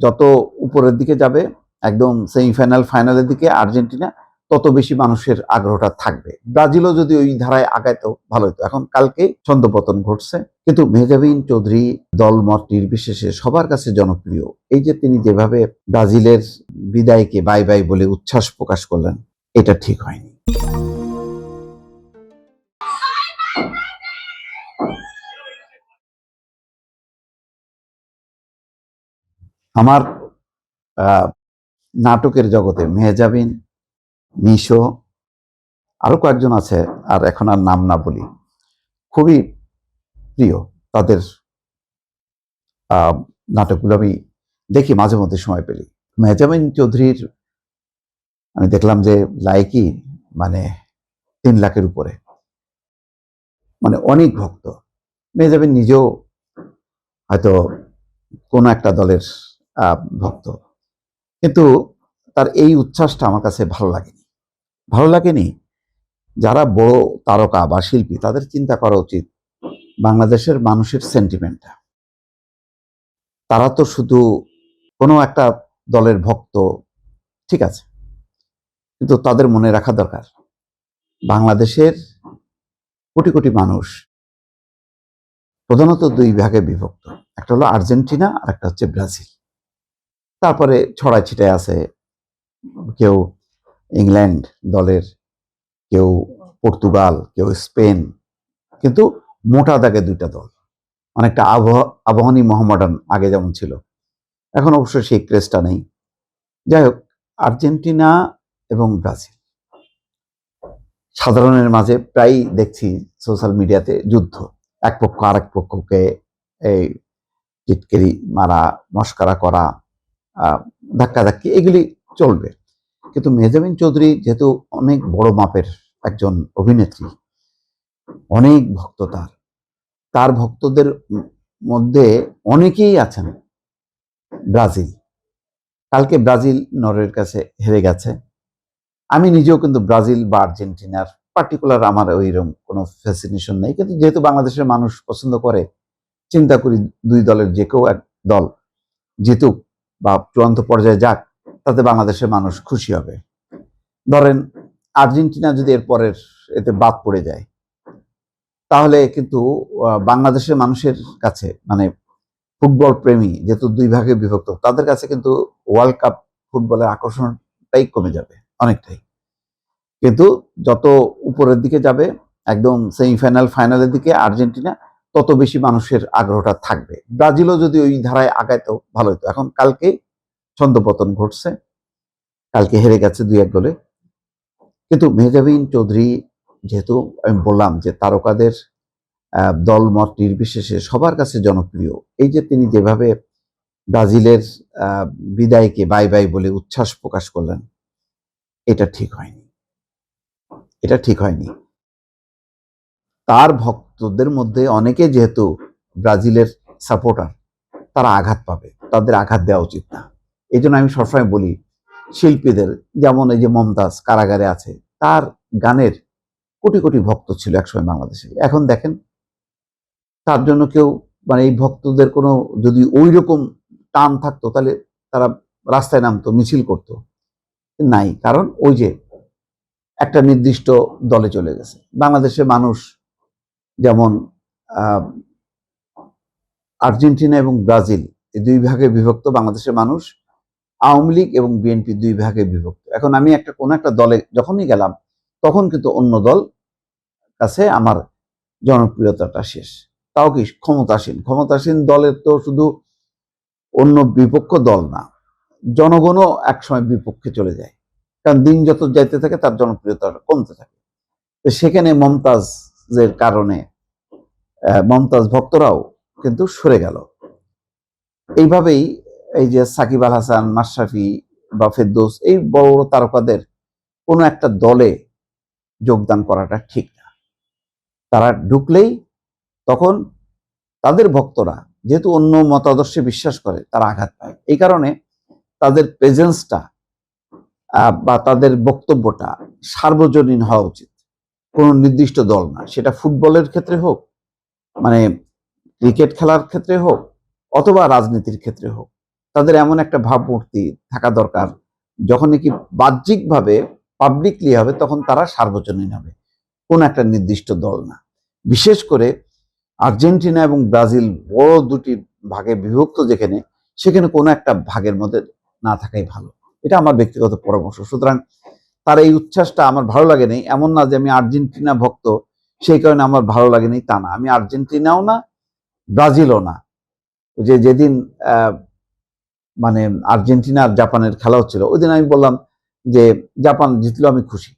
যত উপরের দিকে যাবে একদম সেমিফাইনাল ফাইনালের দিকে আর্জেন্টিনা, তত বেশি মানুষের আগ্রহটা থাকবে। ব্রাজিলও যদি ওই ধারায় আগায় তো ভালো হতো। এখন কালকে ছন্দপতন ঘটছে, কিন্তু মেহজাবিন চৌধুরী দলমত নির্বিশেষে সবার কাছে জনপ্রিয়। এই যে তিনি যেভাবে ব্রাজিলের বিদায়কে বাই বাই বলে উচ্ছ্বাস প্রকাশ করলেন, এটা ঠিক হয়নি। আমার নাটকের জগতে মেহজাবিন, মিশো, আরো কয়েকজন আছে, আর এখন আর নাম না বলি, খুবই প্রিয়। তাদের নাটকগুলো আমি দেখি মাঝে মধ্যে সময় পেলে। মেহজাবিন চৌধুরীর আমি দেখলাম যে লাইকই মানে 3 লাখের উপরে, মানে অনেক ভক্ত। মেহজাবিন নিজেও হয়তো কোনো একটা দলের ভক্ত, কিন্তু তার এই উচ্ছ্বাসটা আমার কাছে ভালো লাগেনি। যারা বড় তারকা বা শিল্পী, তাদের চিন্তা করা উচিত বাংলাদেশের মানুষের সেন্টিমেন্টটা। তারা তো শুধু কোনো একটা দলের ভক্ত, ঠিক আছে, কিন্তু তাদের মনে রাখা দরকার বাংলাদেশের কোটি কোটি মানুষ প্রধানত 2 ভাগে বিভক্ত। একটা হলো আর্জেন্টিনা, আর একটা হচ্ছে ব্রাজিল। তারপরে ছড়ায় ছিটায় আছে কেউ ইংল্যান্ড দলের, কেউ পর্তুগাল, কেউ স্পেন, কিন্তু মোটা দাগে 2টা দল। অনেকটা আবাহনী মোহামেডান আগে যেমন ছিল, এখন অবশ্য সেই ক্রেজটা নেই। যাই হোক, আর্জেন্টিনা এবং ব্রাজিল সাধারণের মাঝে প্রায় দেখছি সোশ্যাল মিডিয়াতে যুদ্ধ, এক পক্ষ আরেক পক্ষকে এই টিটকেরি মারা, মস্কারা করা, ধাক্কাধাক্কি, এগুলি চলবে। কিন্তু মেহজাবিন চৌধুরী যেহেতু অনেক বড় মাপের একজন অভিনেত্রী, অনেক ভক্ত, তার ভক্তদের মধ্যে অনেকেই আছেন ব্রাজিল। কালকে ব্রাজিল নরওয়ের কাছে হেরে গেছে। আমি নিজেও কিন্তু ব্রাজিল বা আর্জেন্টিনার পার্টিকুলার আমার ওইরকম কোনো ফ্যাসিনেশন নেই, কিন্তু যেহেতু বাংলাদেশের মানুষ পছন্দ করে, চিন্তা করি 2 দলের যে কেউ এক দল জিতুক বা চূড়ান্ত পর্যায়ে যাক, তাতে বাংলাদেশের মানুষ খুশি হবে। ধরেন আর্জেন্টিনা যদি এরপরের এতে বাদ পড়ে যায়, তাহলে কিন্তু বাংলাদেশের মানুষের কাছে, মানে ফুটবল প্রেমী যেহেতু 2 ভাগে বিভক্ত, তাদের কাছে কিন্তু ওয়ার্ল্ড কাপ ফুটবলের আকর্ষণটাই কমে যাবে অনেকটাই। কিন্তু যত উপরের দিকে যাবে একদম সেমিফাইনাল ফাইনালের দিকে আর্জেন্টিনা, তত বেশি মানুষের আগ্রহটা থাকবে। ব্রাজিলও যদি ওই ধারায় আগায় তো ভালো হতো। এখন কালকে ছন্দপতন ঘটছে, কালকে হেরে গেছে 2-1 গোলে। কিন্তু মেহজাবিন চৌধুরী যেহেতু আমি বললাম যে তারকাদের দলমত নির্বিশেষে সবার কাছে জনপ্রিয়। এই যে তিনি যেভাবে ব্রাজিলের বিদায়কে বাই বাই বলে উচ্ছ্বাস প্রকাশ করলেন, এটা ঠিক হয়নি। তার ভক্তদের মধ্যে অনেকে যেহেতু ব্রাজিলের সাপোর্টার, তারা আঘাত পাবে, তাদের আঘাত দেওয়া উচিত না। এই জন্য আমি সবসময় বলি শিল্পীদের, যেমন এই যে মমতাজ কারাগারে আছে, তার গানের কোটি কোটি ভক্ত ছিল একসময় বাংলাদেশে। এখন দেখেন তার জন্য কেউ, মানে এই ভক্তদের কোনো যদি ওই রকম টান থাকতো, তাহলে তারা রাস্তায় নামতো, মিছিল করতো, নাই। কারণ ওই যে একটা নির্দিষ্ট দলে চলে গেছে। বাংলাদেশের মানুষ যেমন আর্জেন্টিনা এবং ব্রাজিল এই 2 ভাগে বিভক্ত, বাংলাদেশের মানুষ আওয়ামী লীগ এবং বিএনপি 2 ভাগে বিভক্ত। এখন আমি কোনো একটা দলে যখনই গেলাম, তখন কিন্তু অন্য দল কাছে আমার জনপ্রিয়তাটা শেষ। তাও কি ক্ষমতাসীন দলের তো শুধু অন্য বিপক্ষ দল না, জনগণও একসময় বিপক্ষে চলে যায়, কারণ দিন যত যাইতে থাকে তার জনপ্রিয়তা কমতে থাকে। তো সেখানে মমতাজের কারণে মমতাজ ভক্তরাও কিন্তু সরে গেল। এইভাবেই এই যে সাকিব আল হাসান, মাশরাফি বা ফেরদৌস, এই বড় বড় তারকাদের কোনো একটা দলে যোগদান করাটা ঠিক না। তারা ঢুকলেই তখন তাদের ভক্তরা যেহেতু অন্য মতাদর্শে বিশ্বাস করে, তারা আঘাত পায়। এই কারণে তাদের প্রেজেন্সটা বা তাদের বক্তব্যটা সার্বজনীন হওয়া উচিত, কোনো নির্দিষ্ট দল না। সেটা ফুটবলের ক্ষেত্রে হোক, মানে ক্রিকেট খেলার ক্ষেত্রে হোক, অথবা রাজনীতির ক্ষেত্রে হোক। তাদের এমন একটা ভাবমূর্তি থাকা দরকার, যখন নাকি বাহ্যিকভাবে পাবলিকলি হবে তখন তারা সার্বজনীন হবে, কোন একটা নির্দিষ্ট দল না। বিশেষ করে আর্জেন্টিনা এবং ব্রাজিল বড় দুটি ভাগে বিভক্ত, যেখানে সেখানে কোনো একটা ভাগের মধ্যে না থাকাই ভালো। এটা আমার ব্যক্তিগত পরামর্শ। সুতরাং তার এই উচ্ছ্বাসটা আমার ভালো লাগেনি। এমন না যে আমি আর্জেন্টিনা ভক্ত সেই কারণে আমার ভালো লাগেনি, তা না। আমি আর্জেন্টিনাও না, ব্রাজিলও না। যেদিন মানে আর্জেন্টিনা আর জাপানের খেলা হচ্ছিল, ওই দিন আমি বললাম যে জাপান জিতলো আমি খুশি।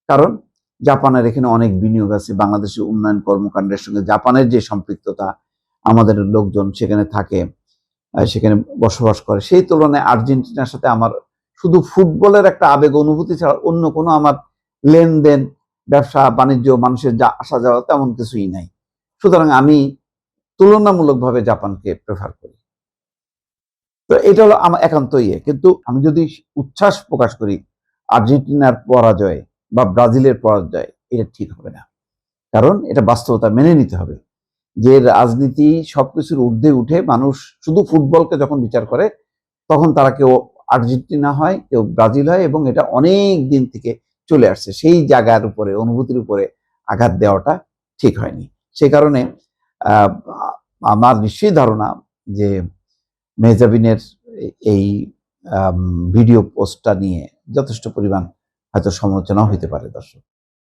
কারণ জাপানের এখানে অনেক বিনিয়োগ আছে, বাংলাদেশের উন্নয়ন কর্মকাণ্ডের সঙ্গে জাপানের যে সম্পৃক্ততা, আমাদের লোকজন সেখানে থাকে, সেখানে বসবাস করে, সেই তুলনায় আর্জেন্টিনার সাথে আমার শুধু ফুটবলের একটা আবেগ অনুভূতি ছাড়া অন্য কোনো আমার লেনদেন, ব্যবসা বাণিজ্য, মানুষের যা আসা যাওয়া তেমন কিছুই নাই। সুতরাং আমি তুলনামূলকভাবে জাপানকে প্রেফার করি। তো এটা হলো আমার একান্ত ইয়ে। কিন্তু আমি যদি উচ্ছ্বাস প্রকাশ করি আর্জেন্টিনার পরাজয় বা ব্রাজিলের পরাজয়, এটা ঠিক হবে না। কারণ এটা বাস্তবতা মেনে নিতে হবে যে রাজনীতি সবকিছুর ঊর্ধ্বে উঠে মানুষ শুধু ফুটবলকে যখন বিচার করে, তখন তারা কেউ আর্জেন্টিনা হয়, কেউ ব্রাজিল হয়, এবং এটা অনেক দিন থেকে চলে আসছে। সেই জায়গার উপরে, অনুভূতির উপরে আঘাত দেওয়াটা ঠিক হয়নি। সে কারণে আমার নিশ্চয়ই ধারণা যে মেহজাবিনের এই ভিডিও পোস্টটা নিয়ে যথেষ্ট পরিমাণ হয়তো সমালোচনাও হতে পারে দর্শক।